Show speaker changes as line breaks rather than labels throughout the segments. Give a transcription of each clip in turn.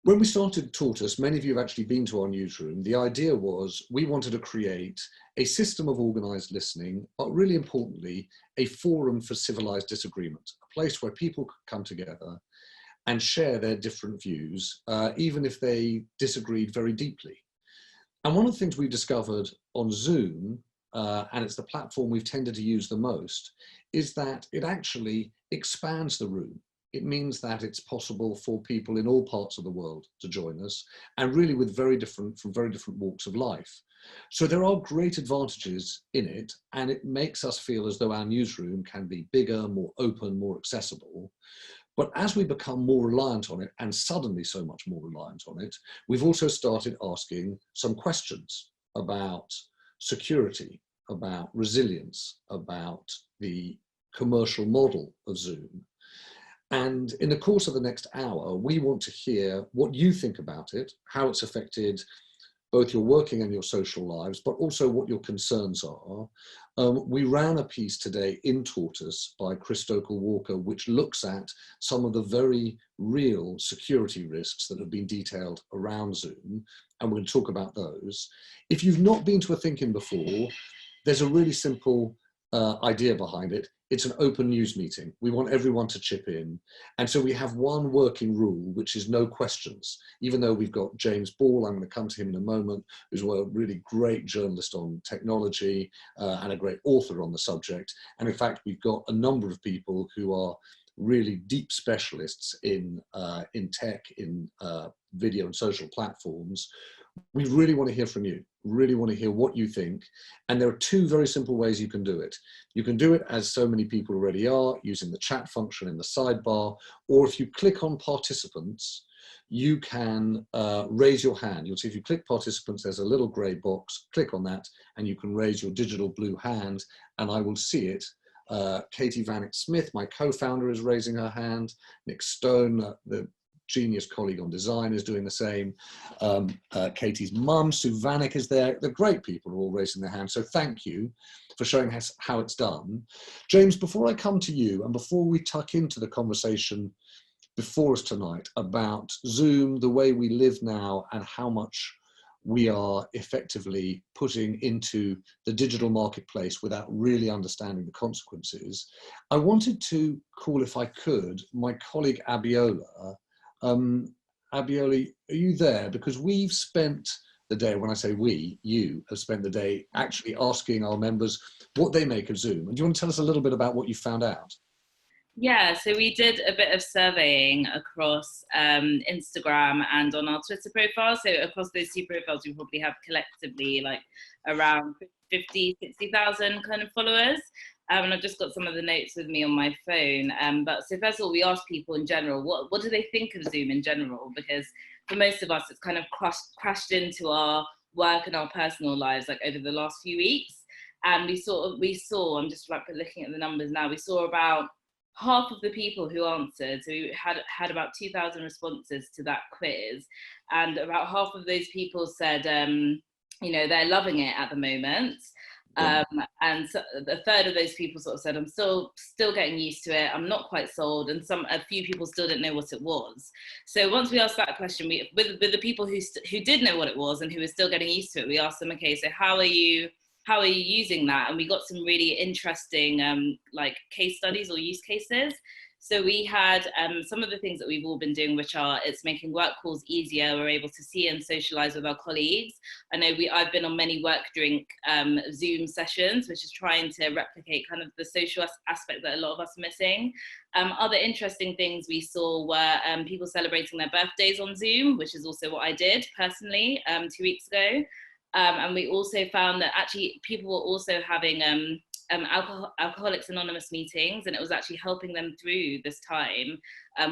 When we started Tortoise, many of you have actually been to our newsroom. The idea was we wanted to create a system of organised listening, but really importantly, a forum for civilised disagreement, a place where people could come together and share their different views, even if they disagreed very deeply. And one of the things we discovered on Zoom, and it's the platform we've tended to use the most, is that it actually expands the room. It means that it's possible for people in all parts of the world to join us, and really with from very different walks of life. So there are great advantages in it, and it makes us feel as though our newsroom can be bigger, more open, more accessible. But as we become more reliant on it, and suddenly so much more reliant on it, we've also started asking some questions about security, about resilience, about the commercial model of Zoom. And in the course of the next hour, we want to hear what you think about it, how it's affected both your working and your social lives, but also what your concerns are. We ran a piece today in Tortoise by Stokel-Walker, which looks at some of the very real security risks that have been detailed around Zoom, and we're going to talk about those. If you've not been to a ThinkIn before, there's a really simple idea behind it. It's an open news meeting. We want everyone to chip in. And so we have one working rule, which is no questions. Even though we've got James Ball, I'm going to come to him in a moment, who's a really great journalist on technology and a great author on the subject. And in fact, we've got a number of people who are really deep specialists in tech, in video and social platforms. We really want to hear from you, really want to hear what you think. And there are two very simple ways you can do it. You can do it, as so many people already are, using the chat function in the sidebar, or if you click on participants, you can raise your hand. You'll see if you click participants, there's a little grey box, click on that, and you can raise your digital blue hand, and I will see it. Katie Vanek-Smith, my co-founder, is raising her hand. Nick Stone, the genius colleague on design, is doing the same. Katie's mum, Sue Vanek, is there. The great people are all raising their hands. So thank you for showing us how it's done. James, before I come to you and before we tuck into the conversation before us tonight about Zoom, the way we live now, and how much we are effectively putting into the digital marketplace without really understanding the consequences, I wanted to call, if I could, my colleague Abiola. Abiola, are you there? Because we've spent the day, when I say we, you have spent the day actually asking our members what they make of Zoom. And do you want to tell us a little bit about what you found out?
Yeah, so we did a bit of surveying across Instagram and on our Twitter profile. So across those two profiles, we probably have collectively like around 50, 60,000 kind of followers. And I've just got some of the notes with me on my phone. But so first of all, we asked people in general, what do they think of Zoom in general? Because for most of us, it's kind of crashed into our work and our personal lives like over the last few weeks. And we saw, I'm just like looking at the numbers now, we saw about half of the people who answered, so we had about 2,000 responses to that quiz, and about half of those people said, you know, they're loving it at the moment. And so a third of those people sort of said, I'm still getting used to it, I'm not quite sold, and a few people still didn't know what it was. So once we asked that question, with the people who did know what it was and who were still getting used to it, we asked them, okay, so how are you using that? And we got some really interesting like case studies or use cases. So we had some of the things that we've all been doing, which are, it's making work calls easier. We're able to see and socialize with our colleagues. I know I've been on many work drink Zoom sessions, which is trying to replicate kind of the social aspect that a lot of us are missing. Other interesting things we saw were people celebrating their birthdays on Zoom, which is also what I did personally 2 weeks ago. And we also found that actually people were also having Alcoholics Anonymous meetings, and it was actually helping them through this time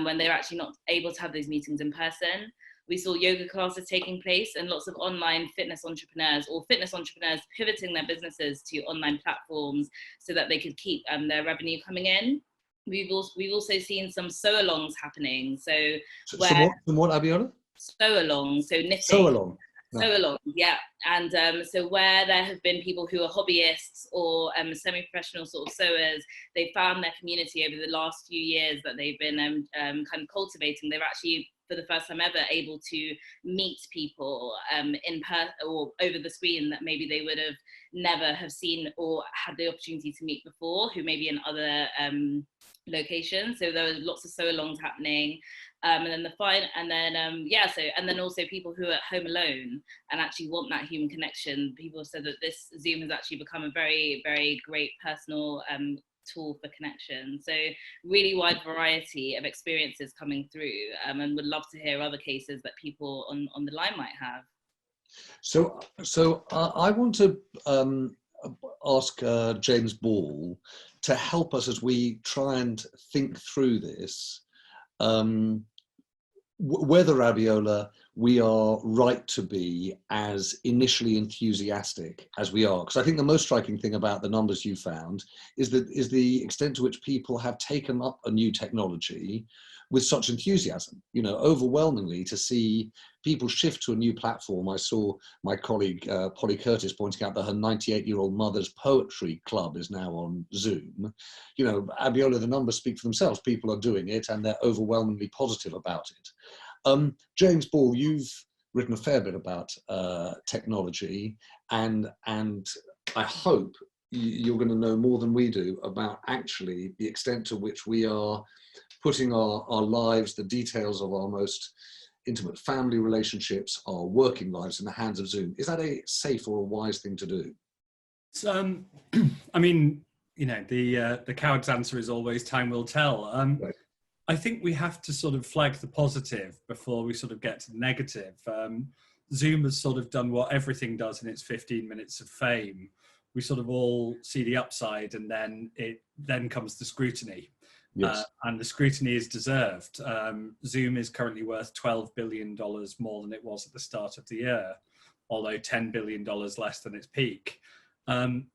when they're actually not able to have those meetings in person. We saw yoga classes taking place and lots of online fitness entrepreneurs pivoting their businesses to online platforms so that they could keep their revenue coming in. We've also seen some sew-alongs happening. So
what, Abiola?
Sew-along, so knitting.
Sew-along.
Sew-along, yeah. And so where there have been people who are hobbyists or semi-professional sort of sewers, they found their community over the last few years that they've been kind of cultivating. They've actually for the first time ever able to meet people in person or over the screen that maybe they would have never have seen or had the opportunity to meet before, who may be in other locations. So there were lots of sew-alongs happening. And then also people who are at home alone and actually want that human connection. People have said that this Zoom has actually become a very, very great personal tool for connection. So really wide variety of experiences coming through, and would love to hear other cases that people on the line might have.
So I want to ask James Ball to help us as we try and think through this. Whether, Abiola, we are right to be as initially enthusiastic as we are. Because I think the most striking thing about the numbers you found is the extent to which people have taken up a new technology with such enthusiasm. You know, overwhelmingly, to see people shift to a new platform. I saw my colleague Polly Curtis pointing out that her 98-year-old mother's poetry club is now on Zoom. You know, Abiola, the numbers speak for themselves. People are doing it and they're overwhelmingly positive about it. James Ball, you've written a fair bit about technology, and I hope you're going to know more than we do about actually the extent to which we are putting our lives, the details of our most intimate family relationships, our working lives in the hands of Zoom. Is that a safe or a wise thing to do?
So, I mean, you know, the coward's answer is always time will tell.
Right.
I think we have to sort of flag the positive before we sort of get to the negative. Zoom has sort of done what everything does in its 15 minutes of fame. We sort of all see the upside, and then comes the scrutiny.
Yes.
And the scrutiny is deserved. Zoom is currently worth $12 billion more than it was at the start of the year, although $10 billion less than its peak.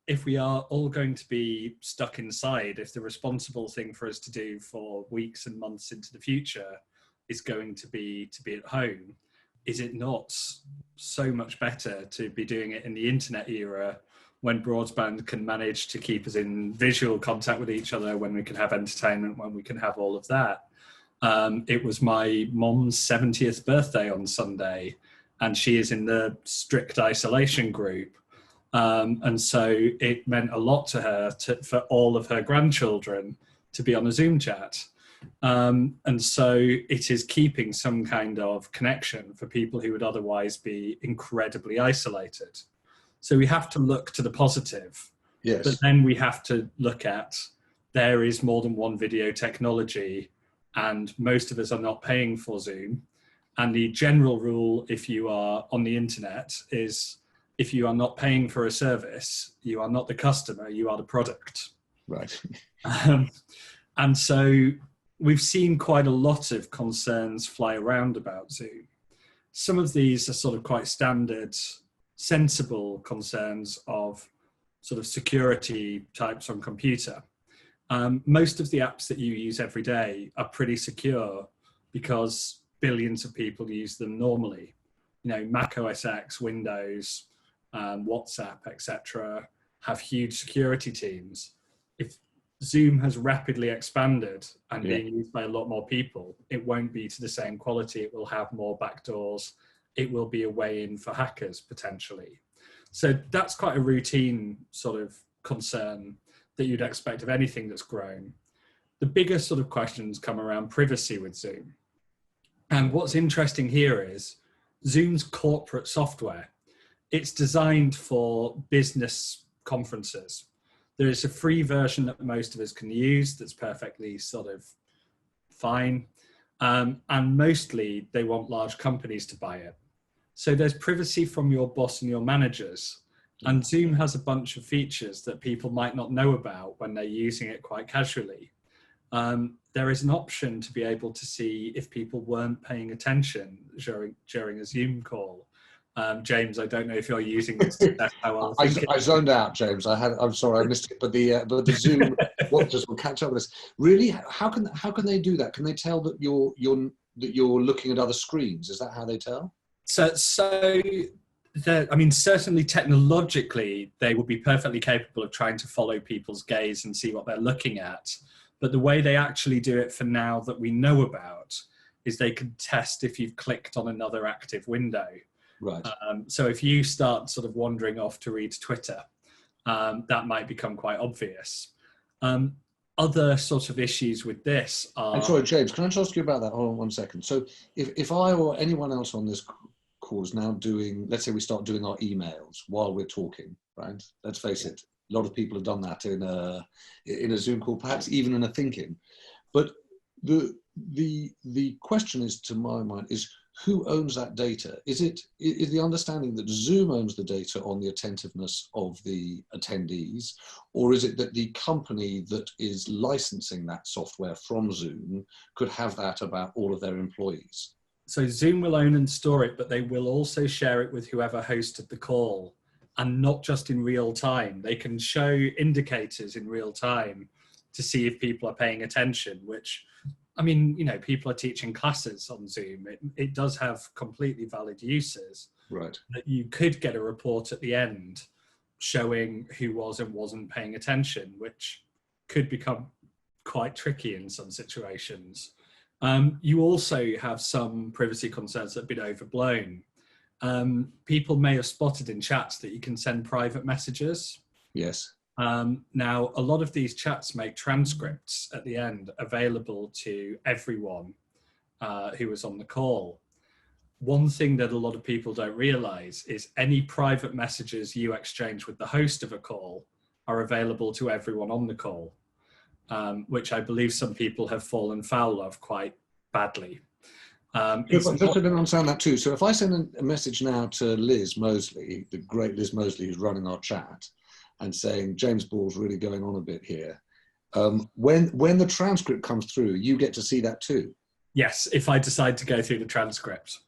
If we are all going to be stuck inside, if the responsible thing for us to do for weeks and months into the future is going to be at home, is it not so much better to be doing it in the internet era, when broadband can manage to keep us in visual contact with each other, when we can have entertainment, when we can have all of that? It was my mom's 70th birthday on Sunday, and she is in the strict isolation group. And so it meant a lot to her, for all of her grandchildren to be on a Zoom chat. And so it is keeping some kind of connection for people who would otherwise be incredibly isolated. So we have to look to the positive.
Yes.
But then we have to look at, there is more than one video technology, and most of us are not paying for Zoom. And the general rule, if you are on the internet, is if you are not paying for a service, you are not the customer, you are the product.
Right.
And so we've seen quite a lot of concerns fly around about Zoom. Some of these are sort of quite standard, sensible concerns of sort of security types on computer. Most of the apps that you use every day are pretty secure because billions of people use them normally. You know, Mac OS X, Windows, WhatsApp, etc., have huge security teams. If Zoom has rapidly expanded and being used by a lot more people, it won't be to the same quality. It will have more backdoors. It will be a way in for hackers potentially. So that's quite a routine sort of concern that you'd expect of anything that's grown. The bigger sort of questions come around privacy with Zoom. And what's interesting here is Zoom's corporate software. It's designed for business conferences. There is a free version that most of us can use that's perfectly sort of fine. And mostly they want large companies to buy it. So there's privacy from your boss and your managers. And Zoom has a bunch of features that people might not know about when they're using it quite casually. There is an option to be able to see if people weren't paying attention during a Zoom call. James, I don't know if you're using this to test how well
I zoned out, James. I'm sorry, I missed it. But the Zoom watchers will catch up with us. Really, how can they do that? Can they tell that you're looking at other screens? Is that how they tell?
I mean, certainly technologically, they would be perfectly capable of trying to follow people's gaze and see what they're looking at. But the way they actually do it for now that we know about is they can test if you've clicked on another active window.
Right.
So if you start sort of wandering off to read Twitter, that might become quite obvious. Other sort of issues with this are...
I'm sorry, James, can I just ask you about that? Hold on 1 second. So if I or anyone else on this call is now doing, let's say we start doing our emails while we're talking, right? Let's face it, a lot of people have done that in a Zoom call, perhaps even in a ThinkIn. But the question is, to my mind, is who owns that data? Is the understanding that Zoom owns the data on the attentiveness of the attendees, or is it that the company that is licensing that software from Zoom could have that about all of their employees?
So Zoom will own and store it, but they will also share it with whoever hosted the call, and not just in real time. They can show indicators in real time to see if people are paying attention, which, I mean, you know, people are teaching classes on Zoom. It does have completely valid uses.
Right.
That you could get a report at the end showing who was and wasn't paying attention, which could become quite tricky in some situations. You also have some privacy concerns that have been overblown. People may have spotted in chats that you can send private messages.
Yes.
Now, a lot of these chats make transcripts at the end available to everyone who was on the call. One thing that a lot of people don't realize is any private messages you exchange with the host of a call are available to everyone on the call, which I believe some people have fallen foul of quite badly.
Just so I didn't understand that too. So if I send a message now to Liz Mosley, the great Liz Mosley who's running our chat, and saying, James Ball's really going on a bit here, when the transcript comes through, you get to see that too?
Yes, if I decide to go through the transcript.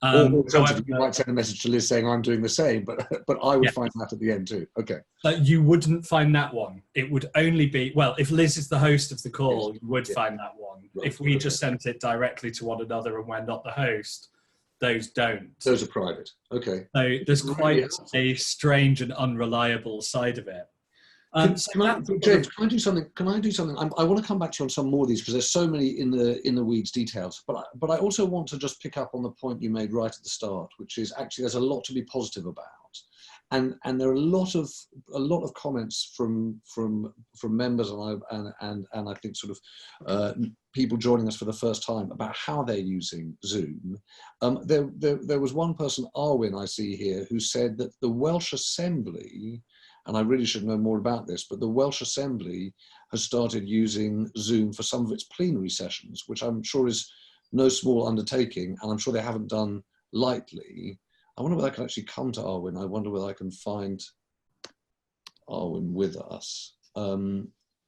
Or you might send a message to Liz saying, I'm doing the same, but I would find that at the end too. Okay.
You wouldn't find that one. It would only be, well, if Liz is the host of the call, you would find that one. Right. If we just sent it directly to one another and we're not the host, those don't.
Those are private. Okay.
So there's quite a strange and unreliable side of it.
James, can I do something? I want to come back to you on some more of these because there's so many in the weeds details. But I also want to just pick up on the point you made right at the start, which is actually there's a lot to be positive about, and there are a lot of comments from members and I think sort of people joining us for the first time about how they're using Zoom. There was one person, Arwyn, I see here, who said that the Welsh Assembly, and I really should know more about this, but the Welsh Assembly has started using Zoom for some of its plenary sessions, which I'm sure is no small undertaking, and I'm sure they haven't done lightly. I wonder whether I can actually come to Arwyn. I wonder whether I can find Arwyn with us.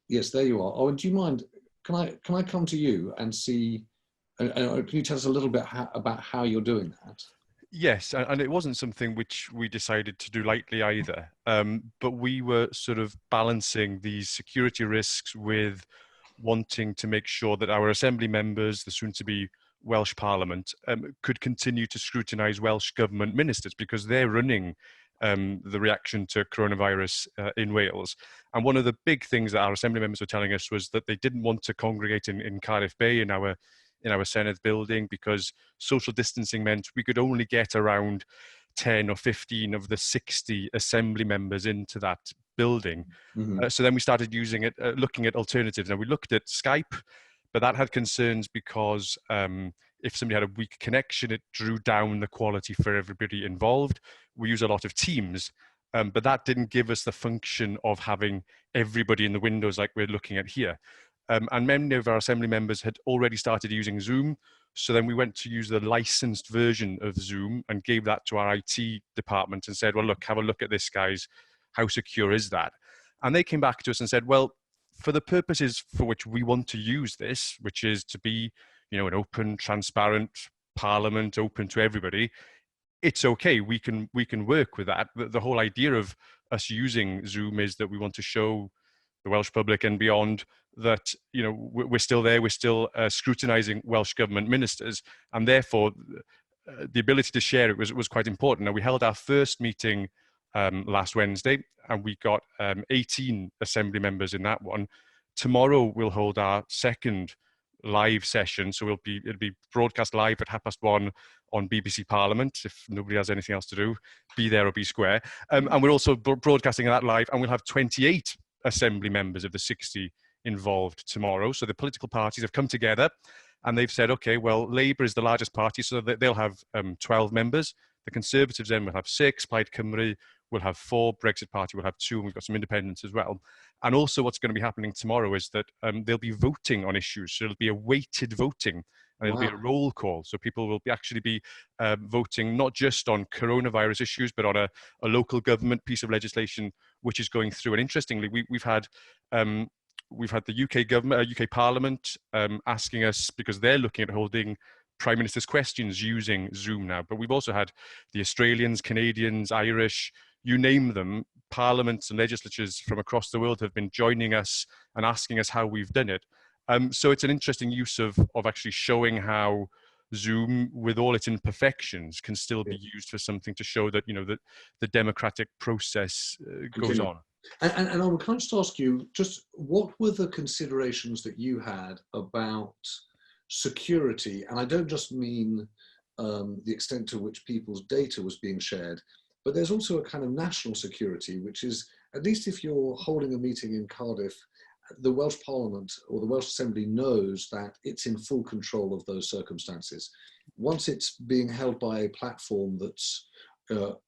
Yes, there you are. Arwyn, do you mind, can I come to you and see, can you tell us a little bit about how you're doing that?
Yes, and it wasn't something which we decided to do lightly either, but we were sort of balancing these security risks with wanting to make sure that our Assembly members, the soon-to-be Welsh Parliament, could continue to scrutinise Welsh Government ministers because they're running the reaction to coronavirus in Wales. And one of the big things that our Assembly members were telling us was that they didn't want to congregate in Cardiff Bay in our Senedd building because social distancing meant we could only get around 10 or 15 of the 60 Assembly members into that building. Mm-hmm. So then we started using it, looking at alternatives. Now we looked at Skype, but that had concerns because if somebody had a weak connection, it drew down the quality for everybody involved. We use a lot of Teams, but that didn't give us the function of having everybody in the windows like we're looking at here. And many of our Assembly members had already started using Zoom. So then we went to use the licensed version of Zoom and gave that to our IT department and said, well, look, have a look at this, guys. How secure is that? And they came back to us and said, well, for the purposes for which we want to use this, which is to be, an open, transparent parliament, open to everybody, it's okay. We can work with that. The whole idea of us using Zoom is that we want to show the Welsh public and beyond that, we're still there, we're still scrutinising Welsh Government ministers, and therefore the ability to share it was quite important. Now, we held our first meeting last Wednesday, and we got 18 Assembly members in that one. Tomorrow, we'll hold our second live session. So it'll be broadcast live at 1:30 on BBC Parliament. If nobody has anything else to do, be there or be square. And we're also broadcasting that live, and we'll have 28 Assembly members of the 60 involved tomorrow. So the political parties have come together and they've said, okay, well, Labour is the largest party, so they'll have 12 members. The Conservatives then will have 6, Plaid Cymru will have 4, Brexit Party will have 2, and we've got some independents as well. And also what's going to be happening tomorrow is that they'll be voting on issues. So it'll be a weighted voting, and it'll be a roll call. So people will actually be voting not just on coronavirus issues, but on a local government piece of legislation which is going through. And interestingly, we've had the UK government, UK Parliament asking us, because they're looking at holding Prime Minister's questions using Zoom now. But we've also had the Australians, Canadians, Irish, you name them, parliaments and legislatures from across the world have been joining us and asking us how we've done it. So it's an interesting use of actually showing how Zoom, with all its imperfections, can still be used for something to show that, that the democratic process goes on.
And I would kind of just ask you, just what were the considerations that you had about security? And I don't just mean the extent to which people's data was being shared, but there's also a kind of national security, which is, at least if you're holding a meeting in Cardiff, the Welsh Parliament or the Welsh Assembly knows that it's in full control of those circumstances. Once it's being held by a platform that's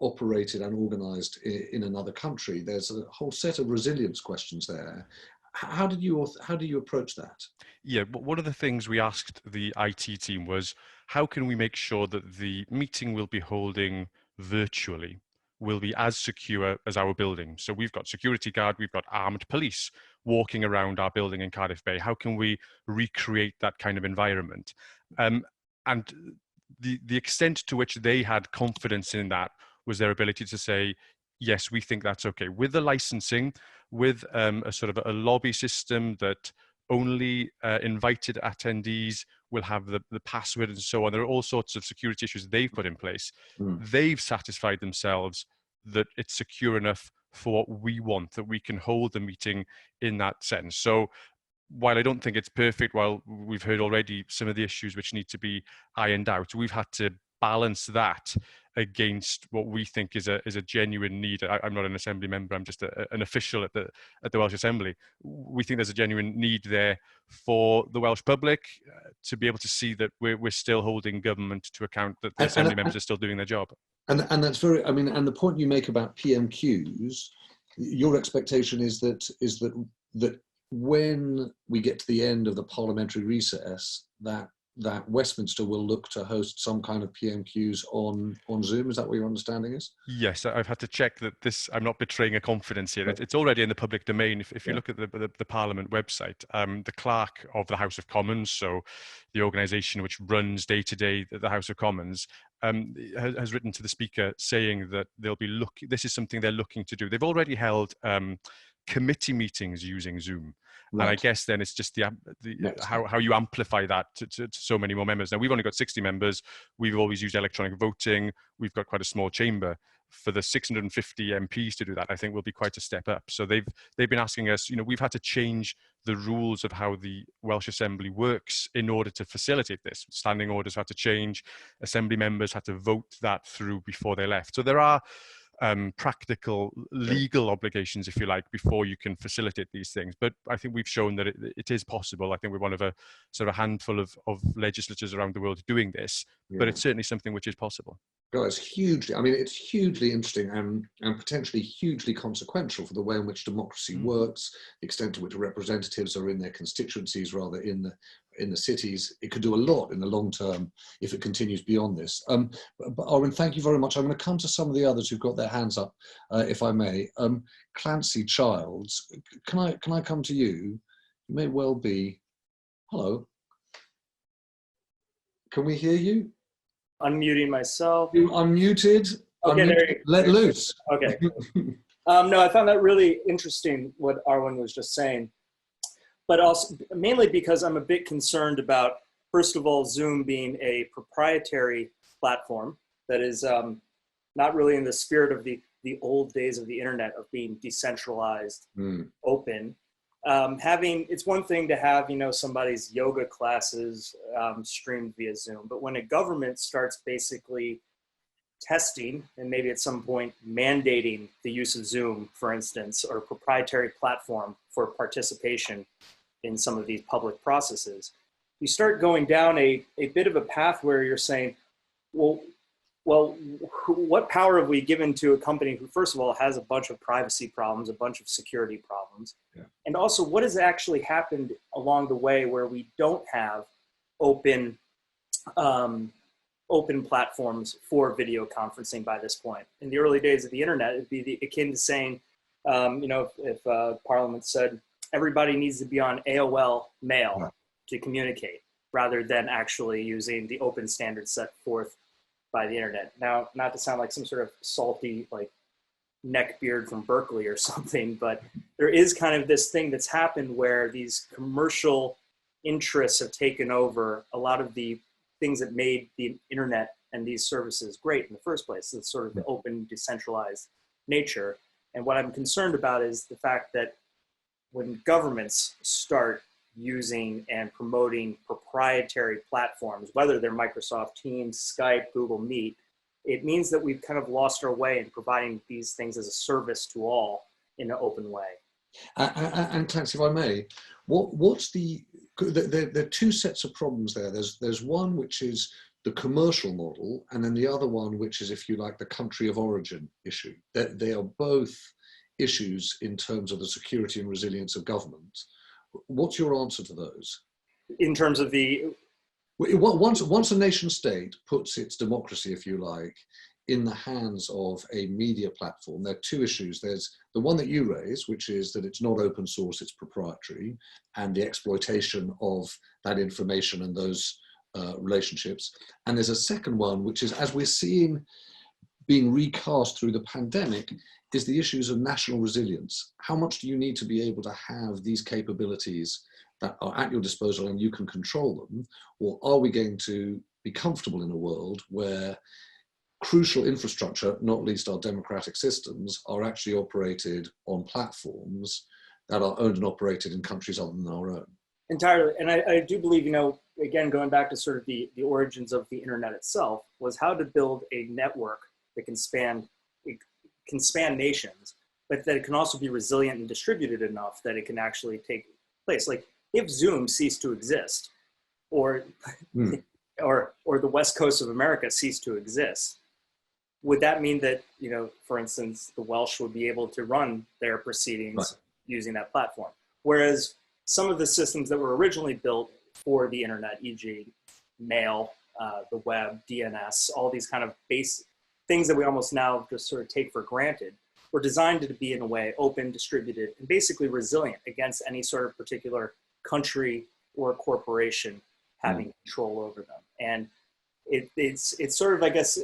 operated and organised in another country, there's a whole set of resilience questions there. How do you approach that?
Yeah, but one of the things we asked the IT team was, how can we make sure that the meeting we'll be holding virtually will be as secure as our building? So we've got security guard, we've got armed police walking around our building in Cardiff Bay. How can we recreate that kind of environment? And the extent to which they had confidence in that was their ability to say, yes, we think that's okay. With the licensing, with a sort of a lobby system that only invited attendees will have the password and so on. There are all sorts of security issues they've put in place. They've satisfied themselves that it's secure enough for what we want, that we can hold the meeting in that sense. So while I don't think it's perfect, while we've heard already some of the issues which need to be ironed out, we've had to balance that against what we think is a genuine need. I'm not an Assembly member, I'm just an official at the Welsh Assembly. We think there's a genuine need there for the Welsh public to be able to see that we're still holding government to account, that the Assembly members are still doing their job. And
that's very, I mean, and the point you make about PMQs, your expectation is that when we get to the end of the parliamentary recess, that Westminster will look to host some kind of PMQs on Zoom. Is that what your understanding is?
Yes, I've had to check that I'm not betraying a confidence here. Right. It's already in the public domain. If you look at the Parliament website, the clerk of the House of Commons, so the organisation which runs day to day the House of Commons, has written to the Speaker saying that this is something they're looking to do. They've already held committee meetings using Zoom. Right. And I guess then it's just how you amplify that to so many more members. Now, we've only got 60 members. We've always used electronic voting. We've got quite a small chamber. For the 650 MPs to do that, I think will be quite a step up. So they've been asking us, we've had to change the rules of how the Welsh Assembly works in order to facilitate this. Standing orders had to change. Assembly members had to vote that through before they left. So there are practical legal obligations, if you like, before you can facilitate these things. But I think we've shown that it is possible. I think we're one of a sort of handful of legislatures around the world doing this, but it's certainly something which is possible.
It's hugely, I mean, it's hugely interesting and potentially hugely consequential for the way in which democracy works, the extent to which representatives are in their constituencies rather in the cities. It could do a lot in the long term if it continues beyond this. But Arwyn, thank you very much. I'm going to come to some of the others who've got their hands up, if I may. Clancy Childs, can I come to you? You may well be. Hello. Can we hear you?
Unmuting myself.
You unmuted.
Okay,
unmuted. Let loose.
Okay. No, I found that really interesting what Arwyn was just saying, but also mainly because I'm a bit concerned about, first of all, Zoom being a proprietary platform that is not really in the spirit of the old days of the internet of being decentralized, open. it's one thing to have, somebody's yoga classes streamed via Zoom, but when a government starts basically testing and maybe at some point mandating the use of Zoom, for instance, or a proprietary platform for participation in some of these public processes, you start going down a bit of a path where you're saying, well, what power have we given to a company who, first of all, has a bunch of privacy problems, a bunch of security problems, and also what has actually happened along the way where we don't have open platforms for video conferencing by this point? In the early days of the internet, it'd be akin to saying, if Parliament said everybody needs to be on AOL Mail to communicate, rather than actually using the open standards set forth by the internet. Now, not to sound like some sort of salty, like neckbeard from Berkeley or something, but there is kind of this thing that's happened where these commercial interests have taken over a lot of the things that made the internet and these services great in the first place. It's sort of the open, decentralized nature. And what I'm concerned about is the fact that when governments start using and promoting proprietary platforms, whether they're Microsoft Teams, Skype, Google Meet, it means that we've kind of lost our way in providing these things as a service to all in an open way.
And Clancy, if I may, what's there are two sets of problems there. There's one which is the commercial model, and then the other one which is, if you like, the country of origin issue. They are both issues in terms of the security and resilience of government. What's your answer to those?
In terms of the...
Once a nation state puts its democracy, if you like, in the hands of a media platform, there are two issues. There's the one that you raise, which is that it's not open source, it's proprietary, and the exploitation of that information and those relationships. And there's a second one, which is, as we're seeing being recast through the pandemic, is the issues of national resilience. How much do you need to be able to have these capabilities that are at your disposal and you can control them? Or are we going to be comfortable in a world where crucial infrastructure, not least our democratic systems, are actually operated on platforms that are owned and operated in countries other than our own?
Entirely. And I do believe, again, going back to sort of the origins of the internet itself, was how to build a network that can span nations, but that it can also be resilient and distributed enough that it can actually take place. Like if Zoom ceased to exist, or the West Coast of America ceased to exist, would that mean that, for instance, the Welsh would be able to run their proceedings using that platform? Whereas some of the systems that were originally built for the internet, e.g. mail, the web, DNS, all these kind of basic things that we almost now just sort of take for granted, were designed to be in a way open, distributed, and basically resilient against any sort of particular country or corporation having control over them. And it's sort of, I guess,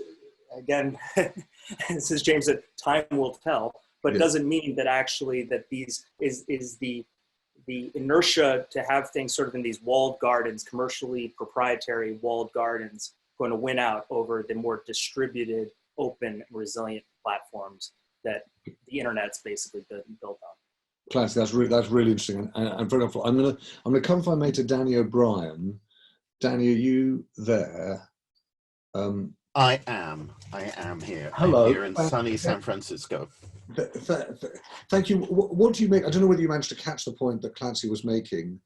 again, this is James, that time will tell, but it doesn't mean that actually that these is the inertia to have things sort of in these walled gardens, commercially proprietary walled gardens, going to win out over the more distributed, open, resilient platforms that the internet's basically been built on.
Clancy, that's really interesting and very helpful. I'm gonna come, if I may, to Danny O'Brien. Danny, are you there?
I am here.
Hello.
I'm here in sunny San Francisco.
Thank you. What do you make? I don't know whether you managed to catch the point that Clancy was making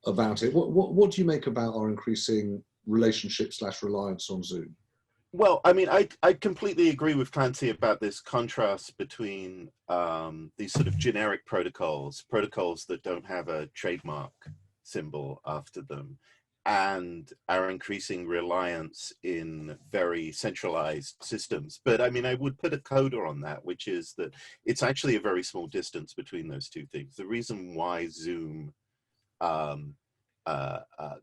about it. What do you make about our increasing relationship/reliance on Zoom?
Well, I mean, I completely agree with Clancy about this contrast between these sort of generic protocols that don't have a trademark symbol after them, and our increasing reliance in very centralized systems. But I mean, I would put a coda on that, which is that it's actually a very small distance between those two things. The reason why Zoom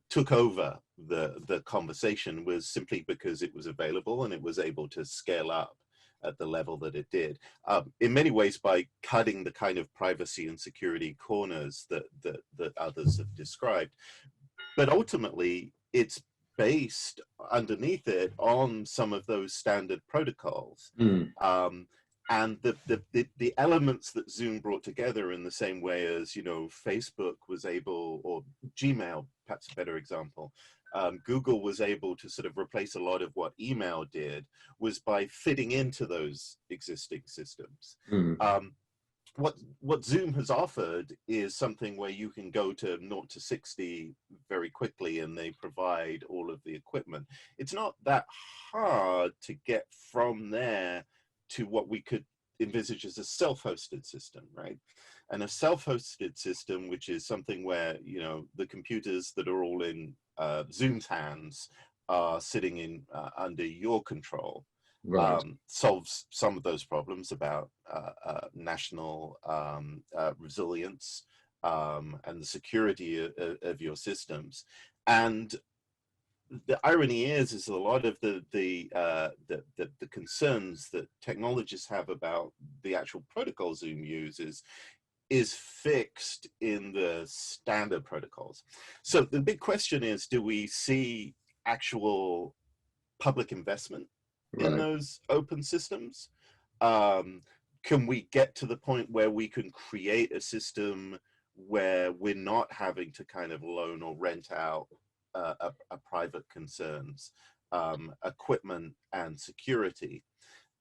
took over the conversation was simply because it was available and it was able to scale up at the level that it did, in many ways by cutting the kind of privacy and security corners that others have described. But ultimately, it's based underneath it on some of those standard protocols. and the elements that Zoom brought together in the same way as, you know, Facebook was able, or Gmail, perhaps a better example, Google was able to sort of replace a lot of what email did, was by fitting into those existing systems. What Zoom has offered is something where you can go to 0 to 60 very quickly, and they provide all of the equipment. It's not that hard to get from there to what we could envisage as a self-hosted system, right? And a self-hosted system, which is something where, you know, the computers that are all in Zoom's hands are sitting in under your control,
Right.
solves some of those problems about national resilience and the security of your systems. And the irony is a lot of the concerns that technologists have about the actual protocol Zoom uses is fixed in the standard protocols. So the big question is, do we see actual public investment in those open systems? Can we get to the point where we can create a system where we're not having to kind of loan or rent out a private concern's equipment and security?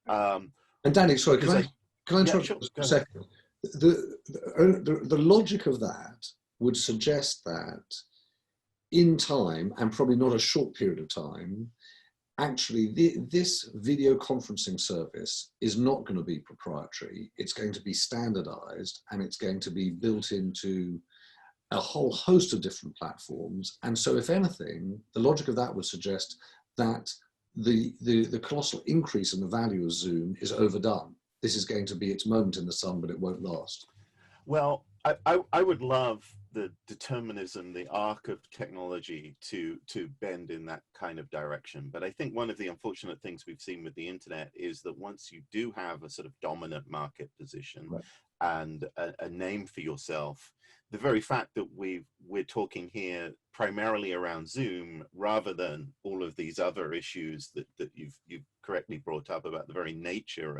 And Danny, sorry, can I interrupt you for a second? The logic of that would suggest that in time, and probably not a short period of time, actually this video conferencing service is not going to be proprietary. It's going to be standardized, and it's going to be built into a whole host of different platforms. And so if anything, the logic of that would suggest that the colossal increase in the value of Zoom is overdone. This is going to be its moment in the sun, but it won't last.
Well, I would love the determinism, the arc of technology to bend in that kind of direction. But I think one of the unfortunate things we've seen with the internet is that once you do have a sort of dominant market position and a name for yourself, the very fact that we're talking here primarily around Zoom rather than all of these other issues that you've correctly brought up about the very nature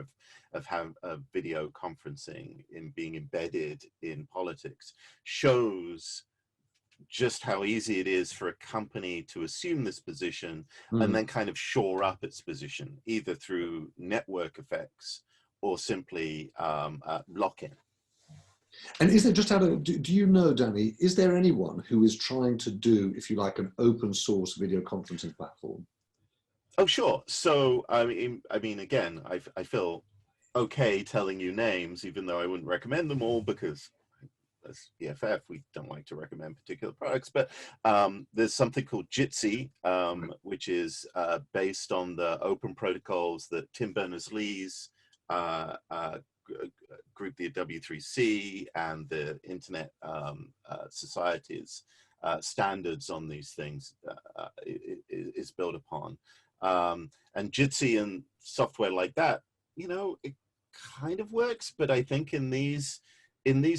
of how video conferencing in being embedded in politics shows just how easy it is for a company to assume this position and then kind of shore up its position, either through network effects or simply lock-in.
And is there, just out of, do you know, Danny, is there anyone who is trying to do, if you like, an open source video conferencing platform?
Oh, sure. So, I mean, again, I feel okay telling you names, even though I wouldn't recommend them all, because as EFF, we don't like to recommend particular products. But there's something called Jitsi, which is based on the open protocols that Tim Berners-Lee's group, the W3C, and the Internet Society's standards on these things is built upon. And Jitsi and software like that, you know, it kind of works, but I think in these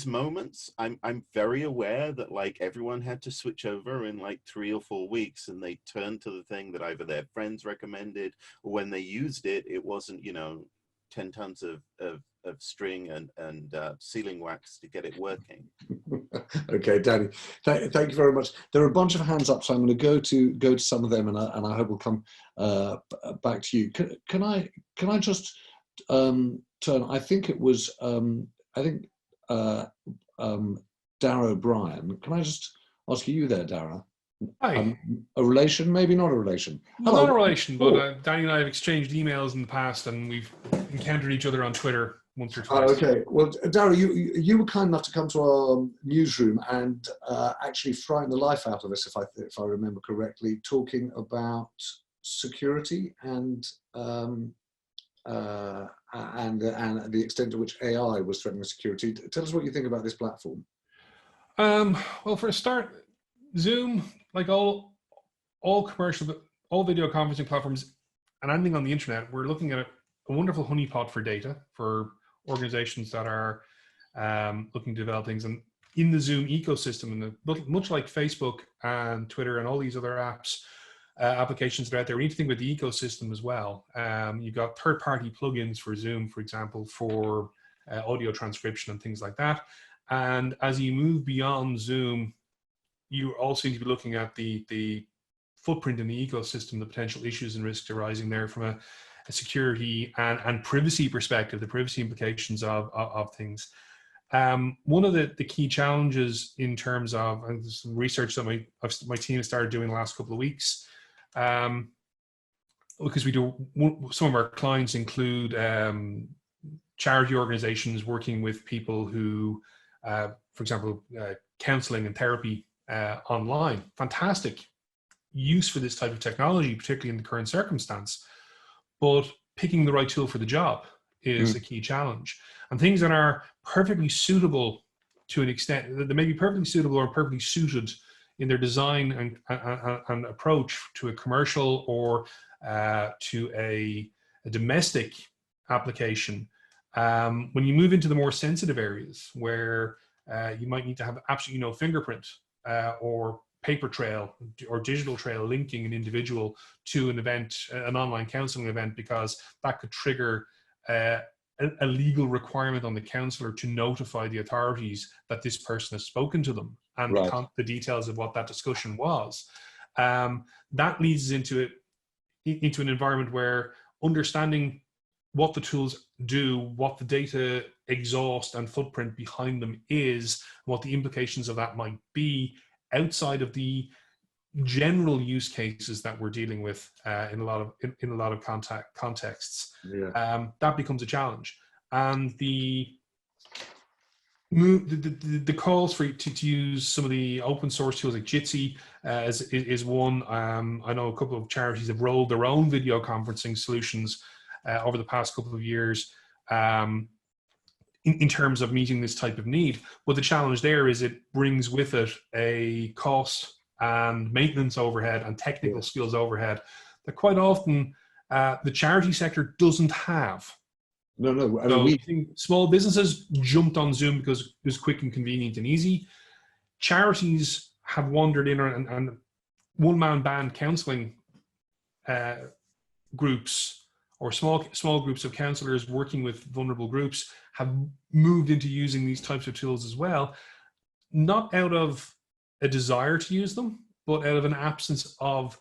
moments, I'm very aware that like everyone had to switch over in like 3 or 4 weeks, and they turned to the thing that either their friends recommended, or when they used it, it wasn't, you know, 10 tons of string and sealing wax to get it working.
Okay, Danny, thank you very much. There are a bunch of hands up, so I'm going to go to some of them, and I hope we'll come back to you. Can I just turn? I think it was Dara O'Brien. Can I just ask you there, Dara?
Hi.
A relation? Maybe not a relation.
Hello. Not a relation, but Danny and I have exchanged emails in the past, and we've encountered each other on Twitter once or twice.
Okay. Well, Dara, you were kind enough to come to our newsroom and actually frighten the life out of us, if I remember correctly, talking about security and the extent to which AI was threatening security. Tell us what you think about this platform.
Well, for a start, Zoom, like all video conferencing platforms and anything on the internet, we're looking at a wonderful honeypot for data for organizations that are looking to develop things. And in the Zoom ecosystem, and much like Facebook and Twitter and all these other apps, applications that are out there. We need to think about the ecosystem as well. You've got third-party plugins for Zoom, for example, for audio transcription and things like that. And as you move beyond Zoom, you also need to be looking at the footprint in the ecosystem, the potential issues and risks arising there from a security and privacy perspective, the privacy implications of things. One of the key challenges in terms of some research that my team has started doing the last couple of weeks, because some of our clients include charity organizations working with people who, for example, counseling and therapy online. Fantastic use for this type of technology, particularly in the current circumstance, but picking the right tool for the job is a key challenge. And things that are perfectly suitable to an extent, they may be perfectly suitable or perfectly suited in their design and approach to a commercial or to a domestic application. When you move into the more sensitive areas where you might need to have absolutely no fingerprint or paper trail or digital trail linking an individual to an event, an online counseling event, because that could trigger a legal requirement on the counselor to notify the authorities that this person has spoken to them and the details of what that discussion was. That leads us into an environment where understanding what the tools do, what the data exhaust and footprint behind them is, what the implications of that might be outside of the general use cases that we're dealing with in a lot of contexts. That becomes a challenge, and the calls for to use some of the open source tools like Jitsi is one. I know a couple of charities have rolled their own video conferencing solutions over the past couple of years in terms of meeting this type of need. But the challenge there is it brings with it a cost and maintenance overhead and technical skills overhead that quite often the charity sector doesn't have.
No.
I mean, small businesses jumped on Zoom because it was quick and convenient and easy. Charities have wandered in, and one-man band counseling groups or small groups of counselors working with vulnerable groups have moved into using these types of tools as well, not out of a desire to use them, but out of an absence of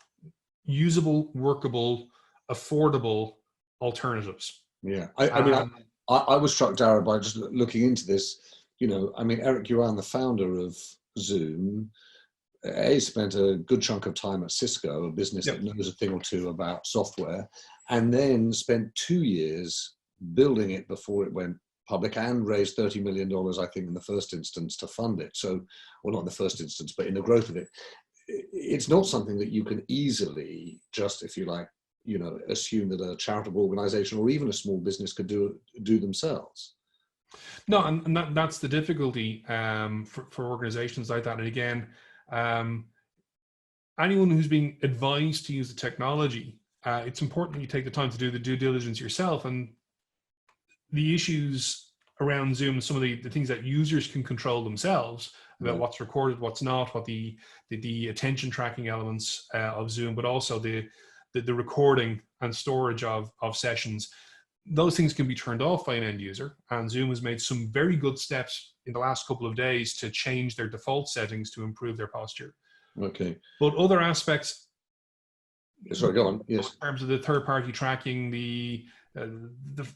usable, workable, affordable alternatives.
Yeah, I mean, I was struck, Dara, by just looking into this. You know, I mean, Eric Yuan, the founder of Zoom, spent a good chunk of time at Cisco, a business that knows a thing or two about software, and then spent 2 years building it before it went public and raised $30 million, I think, in the first instance to fund it. So, well, not in the first instance, but in the growth of it. It's not something that you can easily just, if you like, you know, assume that a charitable organization or even a small business could do themselves.
No, and that's the difficulty for organizations like that. And again, anyone who's being advised to use the technology, it's important that you take the time to do the due diligence yourself. And the issues around Zoom, some of the things that users can control themselves about what's recorded, what's not, what the attention tracking elements of Zoom, but also the recording and storage of sessions. Those things can be turned off by an end user, and Zoom has made some very good steps in the last couple of days to change their default settings to improve their posture.
Okay.
But other aspects,
sorry, go on. Yes.
In terms of the third-party tracking, the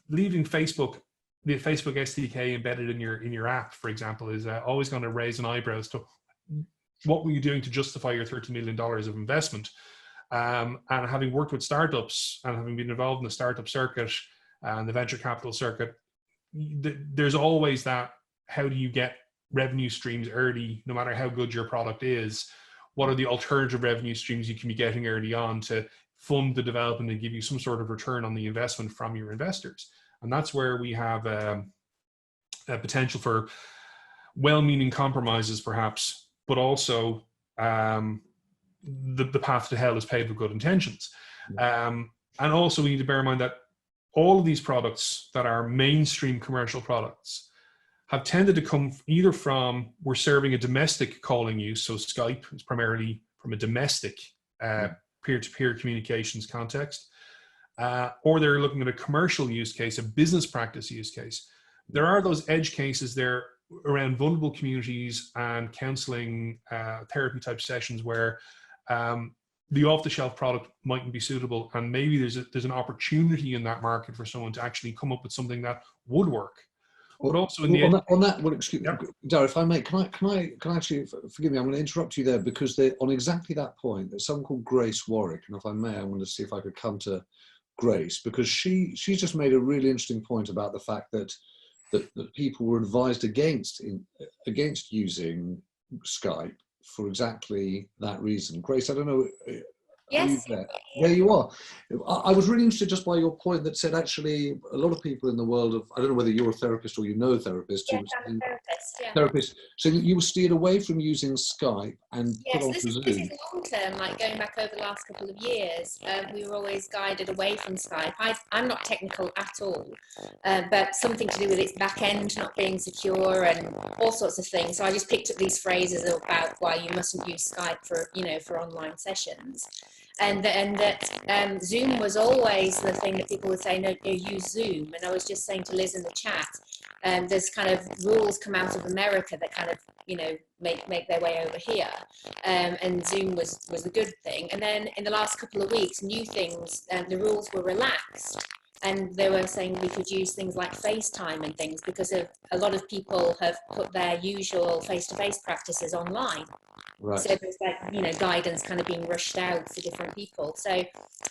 leaving Facebook, the Facebook SDK embedded in your app, for example, is always going to raise an eyebrow as to what were you doing to justify your $30 million of investment. And having worked with startups and having been involved in the startup circuit and the venture capital circuit, there's always that, how do you get revenue streams early, no matter how good your product is? What are the alternative revenue streams you can be getting early on to fund the development and give you some sort of return on the investment from your investors? And that's where we have a potential for well-meaning compromises, perhaps, but also the path to hell is paved with good intentions. And also we need to bear in mind that all of these products that are mainstream commercial products have tended to come either from, we're serving a domestic calling use, so Skype is primarily from a domestic peer-to-peer communications context, or they're looking at a commercial use case, a business practice use case. There are those edge cases there around vulnerable communities and counseling therapy type sessions where the off-the-shelf product mightn't be suitable, and maybe there's an opportunity in that market for someone to actually come up with something that would work. But also in the
well, excuse me, Darragh, if I may, can I actually, forgive me, I'm going to interrupt you there, because on exactly that point, there's someone called Grace Warwick, and if I may, I'm going to see if I could come to Grace, because she's just made a really interesting point about the fact that people were advised against using Skype for exactly that reason. Grace, I don't know.
Yes.
There you are. I was really interested just by your point that said actually a lot of people in the world of, I don't know whether you're a therapist or you know therapists.
Yes, I'm a therapist, yeah.
Therapists. So you were steered away from using Skype and put on Zoom.
This is long term, like going back over the last couple of years. We were always guided away from Skype. I'm not technical at all, but something to do with its back end not being secure and all sorts of things. So I just picked up these phrases about why you mustn't use Skype for online sessions. And that Zoom was always the thing that people would say, no, use Zoom. And I was just saying to Liz in the chat, there's kind of rules come out of America that kind of, make their way over here. And Zoom was a good thing. And then in the last couple of weeks, new things, the rules were relaxed. And they were saying we could use things like FaceTime and things because a lot of people have put their usual face-to-face practices online. Right. So there's guidance kind of being rushed out for different people. So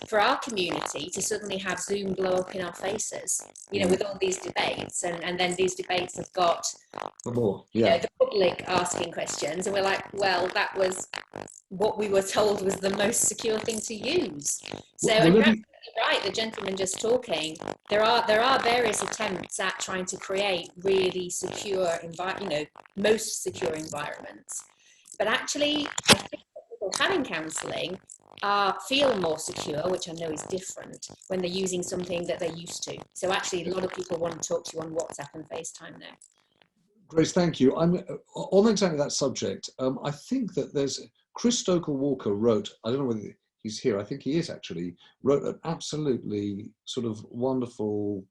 for our community to suddenly have Zoom blow up in our faces, with all these debates, and then these debates have got the public asking questions, and we're like, well, that was what we were told was the most secure thing to use. So and you're absolutely right, the gentleman just talking, there are various attempts at trying to create really secure most secure environments. But actually, I think that people having counselling feel more secure, which I know is different, when they're using something that they're used to. So actually, a lot of people want to talk to you on WhatsApp and FaceTime now.
Grace, thank you. I'm on exactly that subject. I think that there's Chris Stokel-Walker wrote, I don't know whether he's here, I think he is actually, wrote an absolutely sort of wonderful,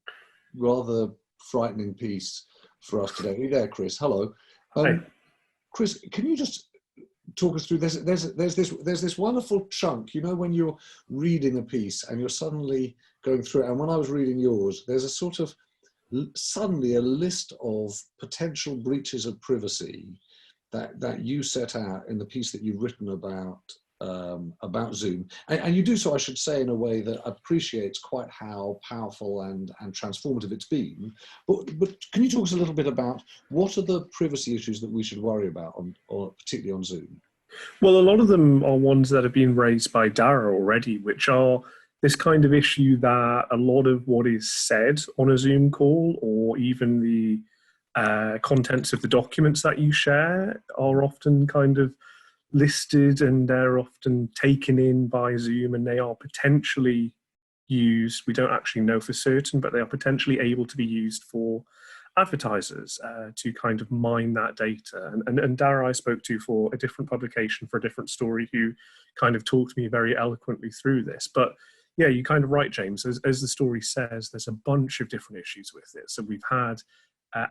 rather frightening piece for us today. Are you there, Chris? Hello.
Hi.
Chris, can you just talk us through there's this wonderful chunk, when you're reading a piece and you're suddenly going through it, and when I was reading yours, there's a sort of suddenly a list of potential breaches of privacy that you set out in the piece that you've written about Zoom, and you do so, I should say, in a way that appreciates quite how powerful and transformative it's been. But can you talk us a little bit about what are the privacy issues that we should worry about, particularly on Zoom?
Well, a lot of them are ones that have been raised by Darragh already, which are this kind of issue that a lot of what is said on a Zoom call, or even the contents of the documents that you share, are often kind of listed, and they're often taken in by Zoom, and they are potentially used, we don't actually know for certain, but they are potentially able to be used for advertisers to kind of mine that data. And Darragh I spoke to for a different publication, for a different story, who kind of talked me very eloquently through this. But yeah, you're kind of right, James. As the story says, there's a bunch of different issues with it. So we've had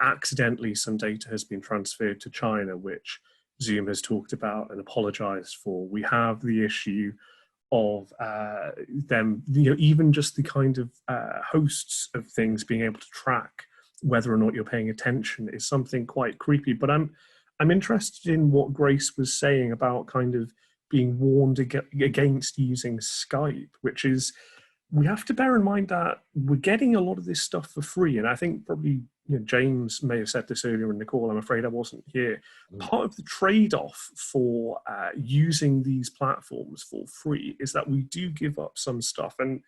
accidentally some data has been transferred to China, which Zoom has talked about and apologized for. We have the issue of them, even just the kind of hosts of things being able to track whether or not you're paying attention is something quite creepy. But I'm interested in what Grace was saying about kind of being warned against using Skype, which is, we have to bear in mind that we're getting a lot of this stuff for free. And I think probably James may have said this earlier in the call, I'm afraid I wasn't here. Part of the trade-off for using these platforms for free is that we do give up some stuff. And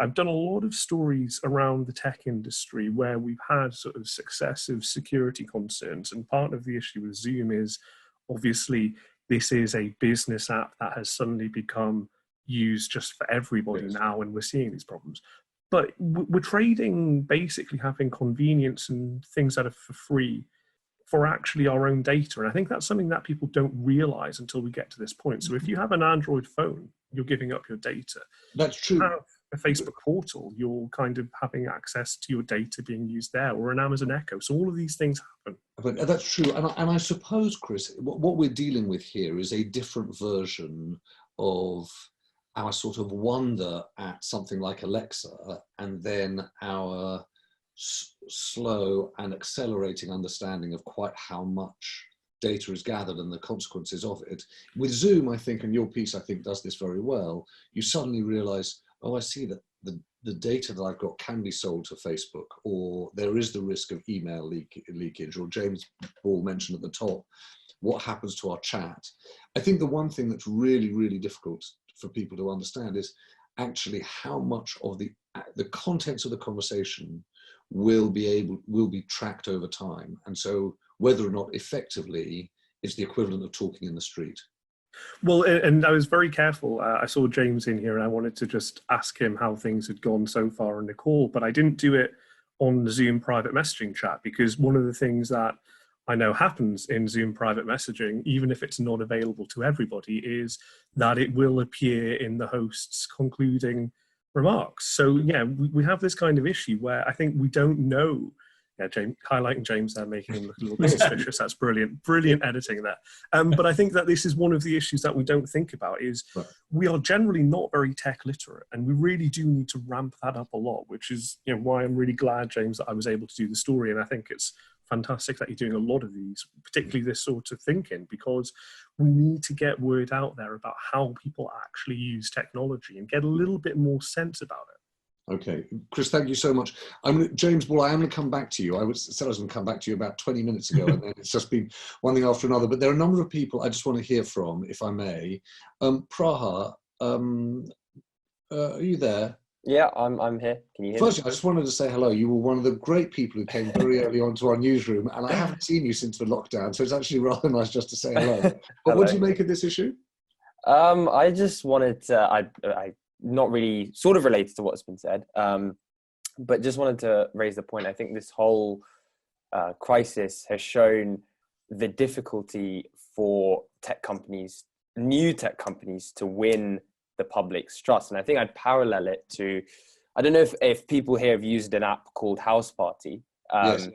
I've done a lot of stories around the tech industry where we've had sort of successive security concerns. And part of the issue with Zoom is, obviously, this is a business app that has suddenly become used just for everybody now, and we're seeing these problems. But we're trading basically having convenience and things that are for free for actually our own data. And I think that's something that people don't realize until we get to this point. So if you have an Android phone, you're giving up your data.
That's true.
If you have a Facebook portal, you're kind of having access to your data being used there, or an Amazon Echo. So all of these things happen.
But that's true. And I suppose, Chris, what we're dealing with here is a different version of our sort of wonder at something like Alexa, and then our slow and accelerating understanding of quite how much data is gathered and the consequences of it. With Zoom, I think, and your piece, I think, does this very well, you suddenly realize, oh, I see that the data that I've got can be sold to Facebook, or there is the risk of email leakage, or James Ball mentioned at the top, what happens to our chat. I think the one thing that's really, really difficult for people to understand is actually how much of the contents of the conversation will be tracked over time. And so whether or not effectively it's the equivalent of talking in the street.
Well, and I was very careful. I saw James in here and I wanted to just ask him how things had gone so far in the call, but I didn't do it on the Zoom private messaging chat, because one of the things that I know happens in Zoom private messaging, even if it's not available to everybody, is that it will appear in the host's concluding remarks. So yeah, we have this kind of issue where I think we don't know. Yeah, James, highlighting James there, making him look a little bit suspicious. That's brilliant, brilliant editing there. But I think that this is one of the issues that we don't think about, is we are generally not very tech literate, and we really do need to ramp that up a lot, which is, you know, why I'm really glad, James, that I was able to do the story. And I think it's fantastic that you're doing a lot of these, particularly this sort of thinking, because we need to get word out there about how people actually use technology and get a little bit more sense about it.
Okay, Chris, thank you so much. James Ball, I am going to come back to you. Said I was going to come back to you about 20 minutes ago, and then it's just been one thing after another. But there are a number of people I just want to hear from, if I may. Praha, are you there?
Yeah, I'm here. Can you hear me?
Firstly, I just wanted to say hello. You were one of the great people who came very early on to our newsroom, and I haven't seen you since the lockdown, so it's actually rather nice just to say hello. But
Hello.
What do you make of this issue?
I just wanted to, I not really, sort of related to what's been said, but just wanted to raise the point. I think this whole crisis has shown the difficulty for tech companies, new tech companies, to win the public's trust. And I think I'd parallel it to, I don't know if people here have used an app called House Party,
Yes.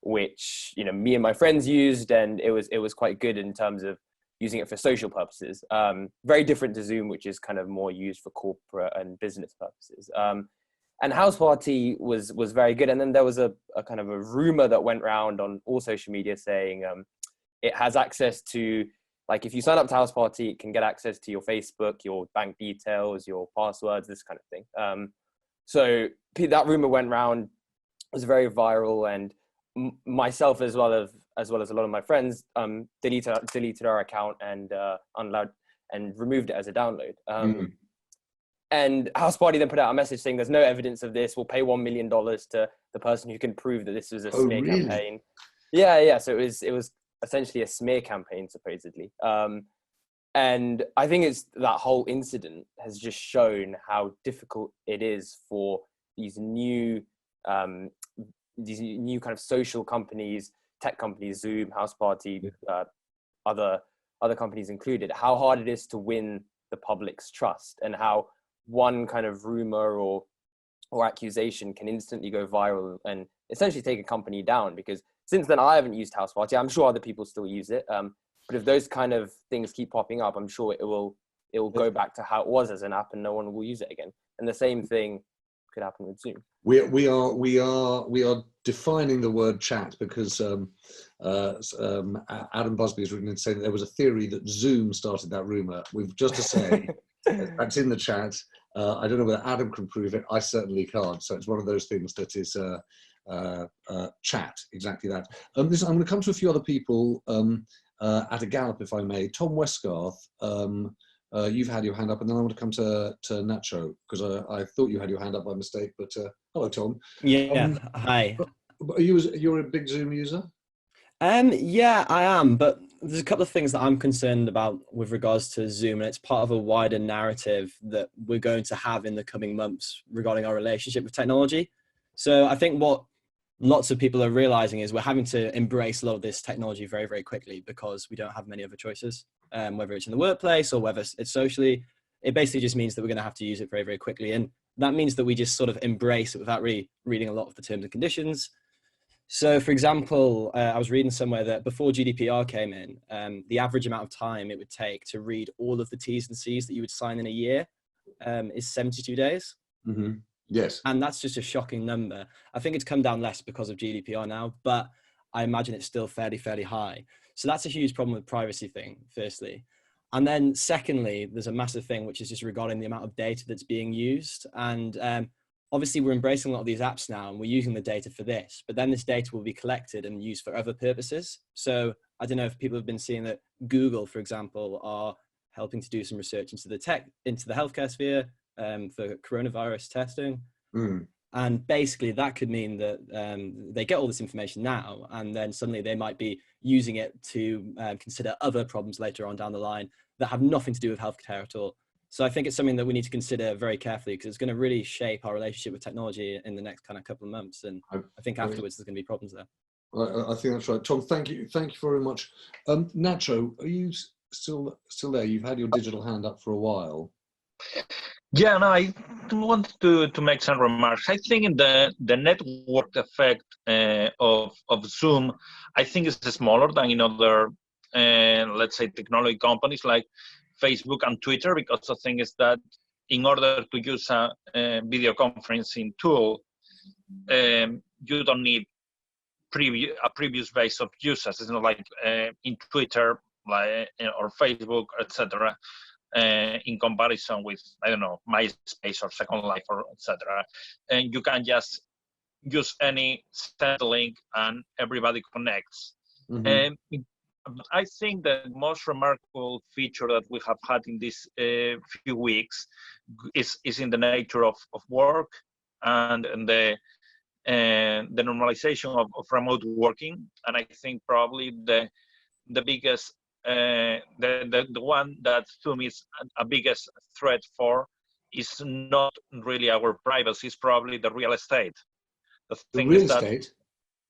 which, you know, me and my friends used, and it was quite good in terms of using it for social purposes. Very different to Zoom, which is kind of more used for corporate and business purposes. And House Party was very good. And then there was a kind of a rumor that went around on all social media saying it has access to, like, if you sign up to House Party, it can get access to your Facebook, your bank details, your passwords, this kind of thing. So that rumor went around, was very viral, and myself as well as a lot of my friends deleted our account and unallowed and removed it as a download. And House Party then put out a message saying there's no evidence of this. We'll pay $1 million to the person who can prove that this was a smear campaign. Yeah. So it was essentially a smear campaign, supposedly. And I think it's that whole incident has just shown how difficult it is for these new kind of social companies, tech companies, Zoom, House Party, other companies included, how hard it is to win the public's trust, and how one kind of rumor or accusation can instantly go viral and essentially take a company down. Because since then, I haven't used House Party. I'm sure other people still use it. But if those kind of things keep popping up, I'm sure it will go back to how it was as an app, and no one will use it again. And the same thing could happen with Zoom.
We are defining the word chat, because Adam Busby has written in saying that there was a theory that Zoom started that rumor. We've just to say that's in the chat. I don't know whether Adam can prove it. I certainly can't. So it's one of those things that is chat, exactly that. I'm going to come to a few other people at a gallop, if I may. Tom Westgarth, you've had your hand up, and then I want to come to Nacho, because I thought you had your hand up by mistake. But hello, Tom.
Yeah, hi.
You're a big Zoom user?
Yeah, I am, but there's a couple of things that I'm concerned about with regards to Zoom, and it's part of a wider narrative that we're going to have in the coming months regarding our relationship with technology. So I think what lots of people are realizing is we're having to embrace a lot of this technology very, very quickly because we don't have many other choices, whether it's in the workplace or whether it's socially. It basically just means that we're going to have to use it very, very quickly. And that means that we just sort of embrace it without really reading a lot of the terms and conditions. So, for example, I was reading somewhere that before GDPR came in, the average amount of time it would take to read all of the T's and C's that you would sign in a year is 72 days.
Mm-hmm. Yes.
And that's just a shocking number. I think it's come down less because of GDPR now, but I imagine it's still fairly, fairly high. So that's a huge problem with privacy thing, firstly. And then secondly, there's a massive thing, which is just regarding the amount of data that's being used. And obviously we're embracing a lot of these apps now and we're using the data for this, but then this data will be collected and used for other purposes. So I don't know if people have been seeing that Google, for example, are helping to do some research into the healthcare sphere for coronavirus testing.
Mm.
And basically that could mean that they get all this information now, and then suddenly they might be using it to consider other problems later on down the line that have nothing to do with healthcare at all. So I think it's something that we need to consider very carefully because it's going to really shape our relationship with technology in the next kind of couple of months. And I think afterwards there's going to be problems there.
I think that's right. Tom, thank you very much. Nacho, are you still there? You've had your digital hand up for a while.
Yeah, no, I wanted to make some remarks. I think the network effect of Zoom, I think is smaller than in other, let's say, technology companies like Facebook and Twitter, because the thing is that in order to use a video conferencing tool, you don't need a previous base of users. It's not like in Twitter or Facebook, etc. In comparison with, I don't know, MySpace or Second Life or etc. And you can just use send a link and everybody connects.
Mm-hmm.
I think the most remarkable feature that we have had in these few weeks is in the nature of work and the normalization of remote working. And I think probably the biggest the one that Zoom is a biggest threat for is not really our privacy, it's probably the real estate. The
real estate?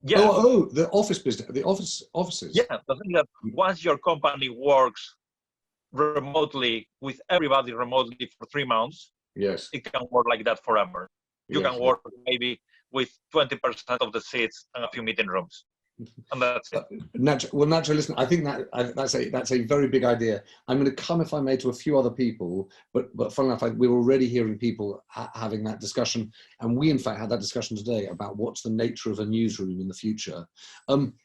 Yeah.
Oh, the office business, the offices.
Yeah, the thing that once your company works remotely with everybody remotely for 3 months,
yes,
it can work like that forever. You can work maybe with 20% of the seats and a few meeting rooms. And that's it.
Nacho, listen, I think that's a very big idea. I'm going to come, if I may, to a few other people, but funnily enough, we're already hearing people having that discussion, and we in fact had that discussion today about what's the nature of a newsroom in the future.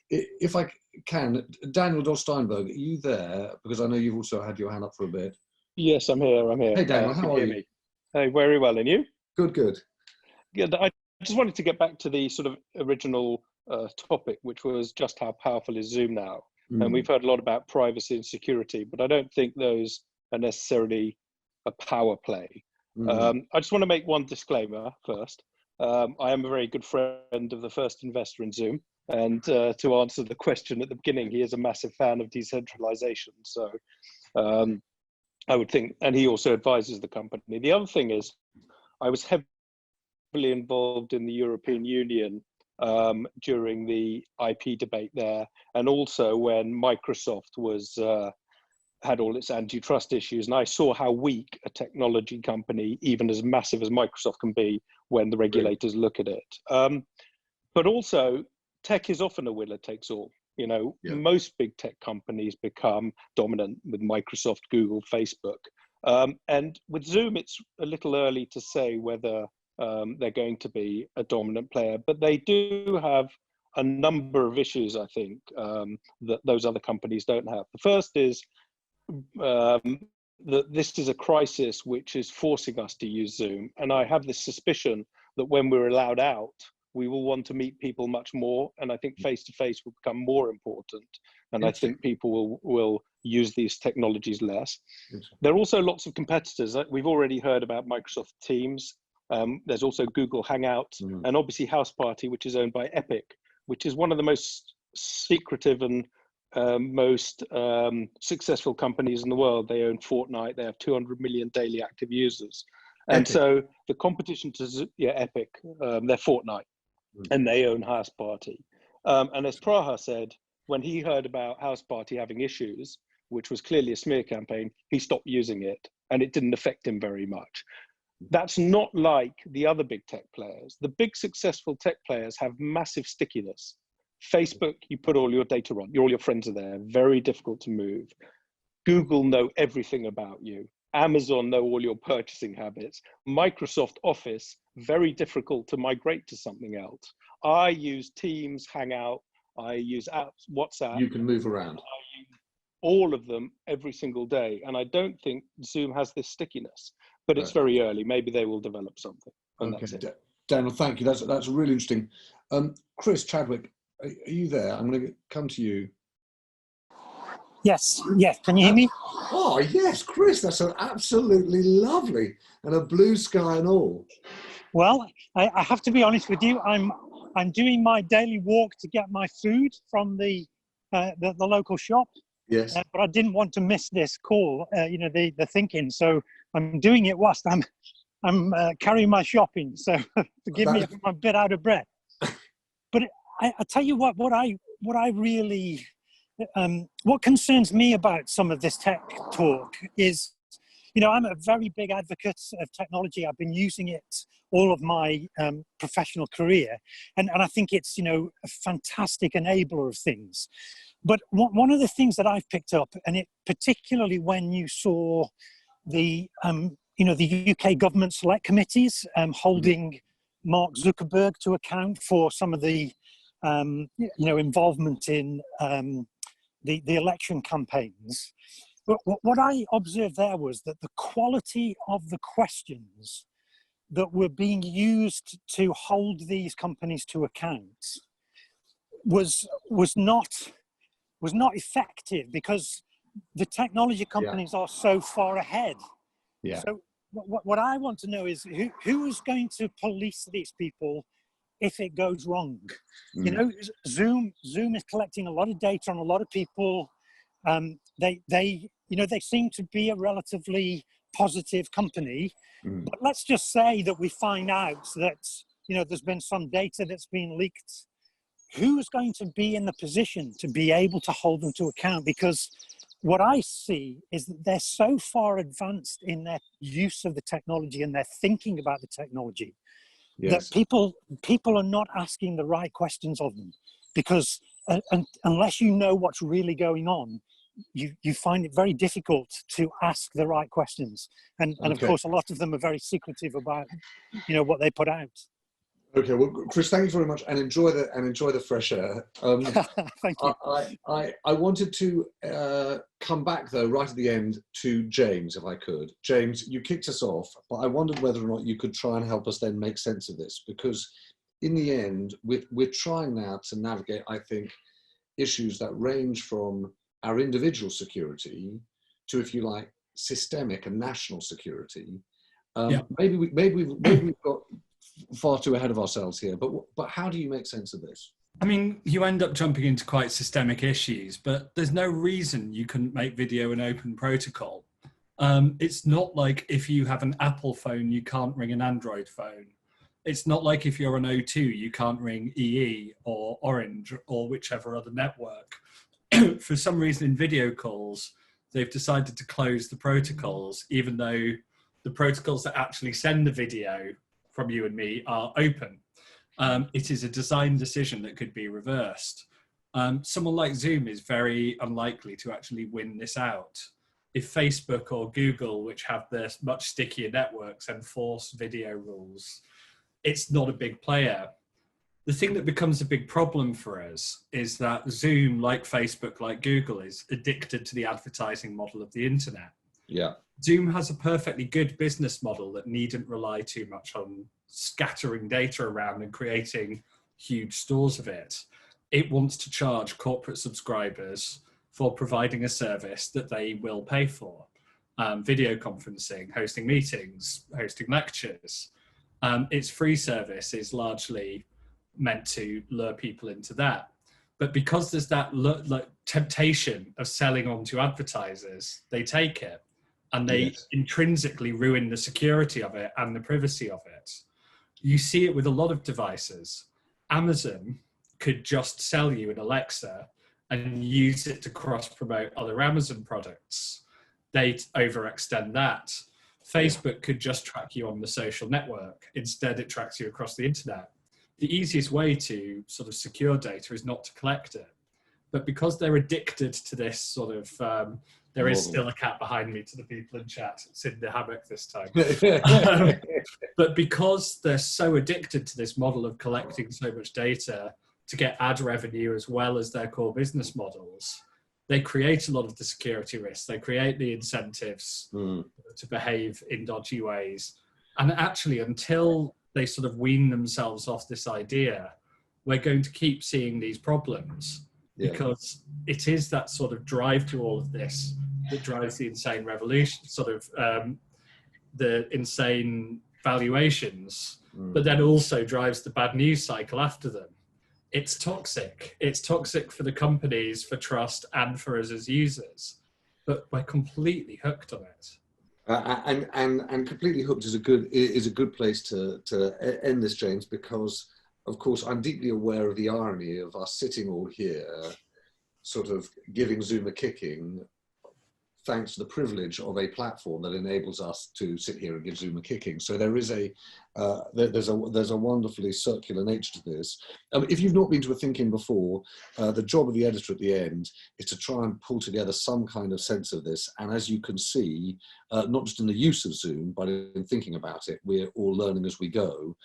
If I can, Daniel Doll-Steinberg, are you there? Because I know you've also had your hand up for a bit.
Yes, I'm here.
Hey Daniel, how are you?
Hey, very well, and you?
Good.
Yeah, I just wanted to get back to the sort of original topic, which was just how powerful is Zoom now. And we've heard a lot about privacy and security, but I don't think those are necessarily a power play. I just want to make one disclaimer first. I am a very good friend of the first investor in Zoom, and to answer the question at the beginning, he is a massive fan of decentralization. So I would think, and he also advises the company. The other thing is, I was heavily involved in the European Union during the IP debate there, and also when Microsoft was had all its antitrust issues, and I saw how weak a technology company, even as massive as Microsoft, can be when the regulators look at it. But also, tech is often a winner takes all. You know, most big tech companies become dominant with Microsoft, Google, Facebook, and with Zoom, it's a little early to say whether they're going to be a dominant player, but they do have a number of issues, I think, that those other companies don't have. The first is that this is a crisis which is forcing us to use Zoom. And I have this suspicion that when we're allowed out, we will want to meet people much more. And I think face-to-face will become more important. And I think people will use these technologies less. There are also lots of competitors. We've already heard about Microsoft Teams. There's also Google Hangouts, and obviously House Party, which is owned by Epic, which is one of the most secretive and most successful companies in the world. They own Fortnite. They have 200 million daily active users. And so the competition to, Epic, they're Fortnite. and they own House Party. And as Praha said, when he heard about House Party having issues, which was clearly a smear campaign, he stopped using it, and it didn't affect him very much. That's not like the other big tech players. The big successful tech players have massive stickiness. Facebook, you put all your data on, all your friends are there, very difficult to move. Google know everything about you. Amazon know all your purchasing habits. Microsoft Office, very difficult to migrate to something else. I use Teams, Hangout, I use apps, WhatsApp.
You can move around.
I use all of them every single day. And I don't think Zoom has this stickiness, but it's very early. Maybe they will develop something. And
Okay,
that's it.
Daniel, thank you. That's really interesting. Chris, Chadwick, are you there? I'm going to come to you.
Yes, yes. Can you hear me?
Oh, yes, Chris, that's absolutely lovely. And a blue sky and all.
Well, I have to be honest with you. I'm doing my daily walk to get my food from the local shop.
Yes.
But I didn't want to miss this call, the ThinkIn. So I'm doing it whilst I'm carrying my shopping. So forgive me if I'm a bit out of breath. But I tell you what I really, what concerns me about some of this tech talk is, I'm a very big advocate of technology. I've been using it all of my professional career. And I think it's, a fantastic enabler of things. But one of the things that I've picked up, and it particularly when you saw the UK government select committees holding Mark Zuckerberg to account for some of the, involvement in the election campaigns. But what I observed there was that the quality of the questions that were being used to hold these companies to account was not effective, because the technology companies are so far ahead.
Yeah.
So what I want to know is who is going to police these people if it goes wrong? Zoom is collecting a lot of data on a lot of people. They seem to be a relatively positive company, but let's just say that we find out that, there's been some data that's been leaked. Who's going to be in the position to be able to hold them to account? Because what I see is that they're so far advanced in their use of the technology and their thinking about the technology that people are not asking the right questions of them, because unless you know what's really going on, you find it very difficult to ask the right questions. And of course, a lot of them are very secretive about, what they put out.
Okay, well, Chris, thank you very much, and enjoy the fresh air.
Thank you.
I wanted to come back though right at the end to James, if I could. James, you kicked us off, but I wondered whether or not you could try and help us then make sense of this, because in the end, we're trying now to navigate, I think, issues that range from our individual security to, if you like, systemic and national security. Maybe we've got far too ahead of ourselves here, but how do you make sense of this?
I mean, you end up jumping into quite systemic issues, but there's no reason you couldn't make video an open protocol. It's not like if you have an Apple phone, you can't ring an Android phone. It's not like if you're an O2, you can't ring EE or Orange or whichever other network. For some reason in video calls, they've decided to close the protocols, even though the protocols that actually send the video from you and me are open. It is a design decision that could be reversed. Someone like Zoom is very unlikely to actually win this out. If Facebook or Google, which have their much stickier networks, enforce video rules, it's not a big player. The thing that becomes a big problem for us is that Zoom, like Facebook, like Google, is addicted to the advertising model of the internet.
Yeah.
Zoom has a perfectly good business model that needn't rely too much on scattering data around and creating huge stores of it. It wants to charge corporate subscribers for providing a service that they will pay for. Video conferencing, hosting meetings, hosting lectures. Its free service is largely meant to lure people into that. But because there's that temptation of selling on to advertisers, they take it. And they intrinsically ruin the security of it and the privacy of it. You see it with a lot of devices. Amazon could just sell you an Alexa and use it to cross-promote other Amazon products. They'd overextend that. Facebook could just track you on the social network. Instead, it tracks you across the internet. The easiest way to sort of secure data is not to collect it. But because they're addicted to this sort of, there is still a cat behind me to the people in chat. It's in the hammock this time. But because they're so addicted to this model of collecting so much data to get ad revenue as well as their core business models, they create a lot of the security risks. They create the incentives to behave in dodgy ways. And actually, until they sort of wean themselves off this idea, we're going to keep seeing these problems because it is that sort of drive to all of this that drives the insane revolution, sort of the insane valuations, but then also drives the bad news cycle after them. It's toxic. It's toxic for the companies, for trust, and for us as users. But we're completely hooked on it.
And completely hooked is a good place to end this, James, because of course I'm deeply aware of the irony of us sitting all here, sort of giving Zoom a kicking, thanks to the privilege of a platform that enables us to sit here and give Zoom a kicking. So there is there's a wonderfully circular nature to this. If you've not been to a ThinkIn before, the job of the editor at the end is to try and pull together some kind of sense of this. And as you can see, not just in the use of Zoom, but in thinking about it, we're all learning as we go.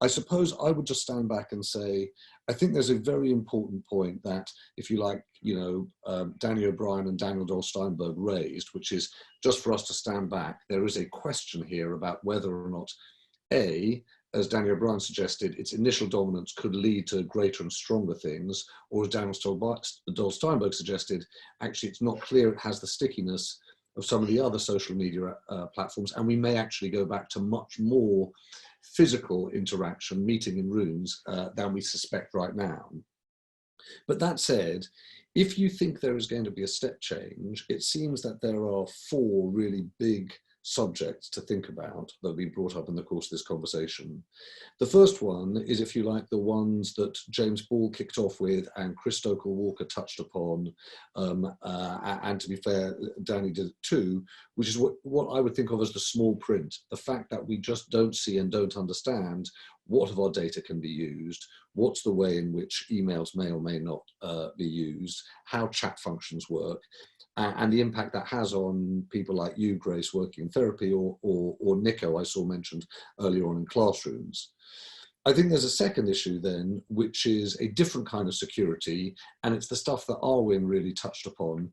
I suppose I would just stand back and say, I think there's a very important point that, if you like, Danny O'Brien and Daniel Doyle-Steinberg raised, which is just for us to stand back. There is a question here about whether or not, A, as Danny O'Brien suggested, its initial dominance could lead to greater and stronger things, or as Daniel Doyle-Steinberg suggested, actually it's not clear it has the stickiness of some of the other social media platforms, and we may actually go back to much more physical interaction, meeting in rooms, than we suspect right now. But that said, if you think there is going to be a step change, it seems that there are 4 really big subjects to think about that will be brought up in the course of this conversation. The first one is, if you like, the ones that James Ball kicked off with and Chris Stokel-Walker touched upon, and to be fair, Danny did too, which is what I would think of as the small print, the fact that we just don't see and don't understand what of our data can be used, what's the way in which emails may or may not be used, how chat functions work, and the impact that has on people like you, Grace, working in therapy, or Nico, I saw mentioned earlier on in classrooms. I think there's a second issue then, which is a different kind of security, and it's the stuff that Arwyn really touched upon,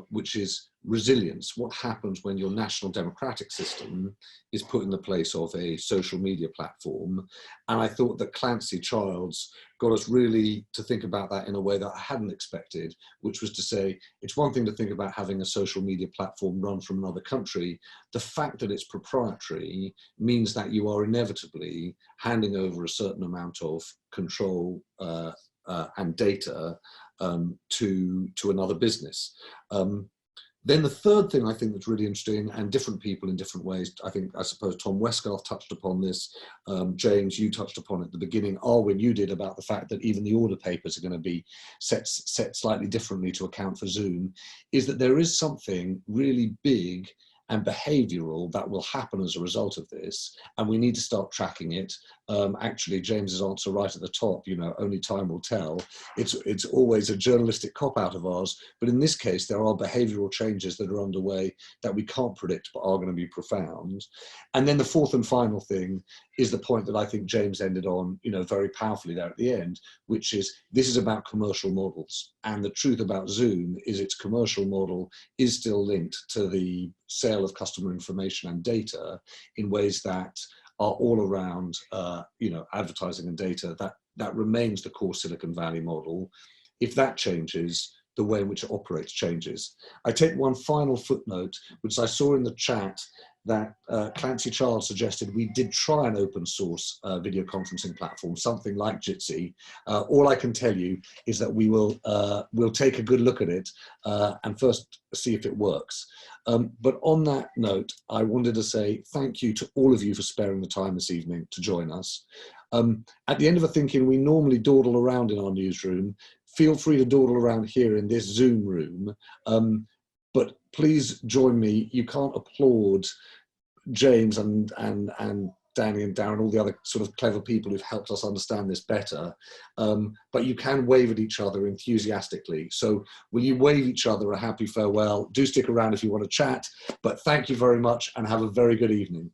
which is resilience. What happens when your national democratic system is put in the place of a social media platform? And I thought that Clancy Childs got us really to think about that in a way that I hadn't expected, which was to say, it's one thing to think about having a social media platform run from another country. The fact that it's proprietary means that you are inevitably handing over a certain amount of control and data to another business. Then the third thing I think that's really interesting, and different people in different ways, I suppose Tom Westgarth touched upon this, James, you touched upon it at the beginning, Arwyn, you did, about the fact that even the order papers are going to be set slightly differently to account for Zoom, is that there is something really big and behavioural that will happen as a result of this, and we need to start tracking it. Actually, James's answer right at the top, only time will tell. It's always a journalistic cop-out of ours, but in this case, there are behavioural changes that are underway that we can't predict, but are going to be profound. And then the fourth and final thing is the point that I think James ended on, very powerfully there at the end, which is this is about commercial models. And the truth about Zoom is its commercial model is still linked to the sale of customer information and data in ways that are all around, advertising and data. That remains the core Silicon Valley model. If that changes, the way in which it operates changes. I take one final footnote, which I saw in the chat, that Clancy Childs suggested we did try an open source video conferencing platform, something like Jitsi. All I can tell you is that we'll take a good look at it and first see if it works. But on that note, I wanted to say thank you to all of you for sparing the time this evening to join us. At the end of a Think-In, we normally dawdle around in our newsroom. Feel free to dawdle around here in this Zoom room. But please join me. You can't applaud James and Danny and Darren, all the other sort of clever people who've helped us understand this better. But you can wave at each other enthusiastically. So will you wave each other a happy farewell? Do stick around if you want to chat. But thank you very much and have a very good evening.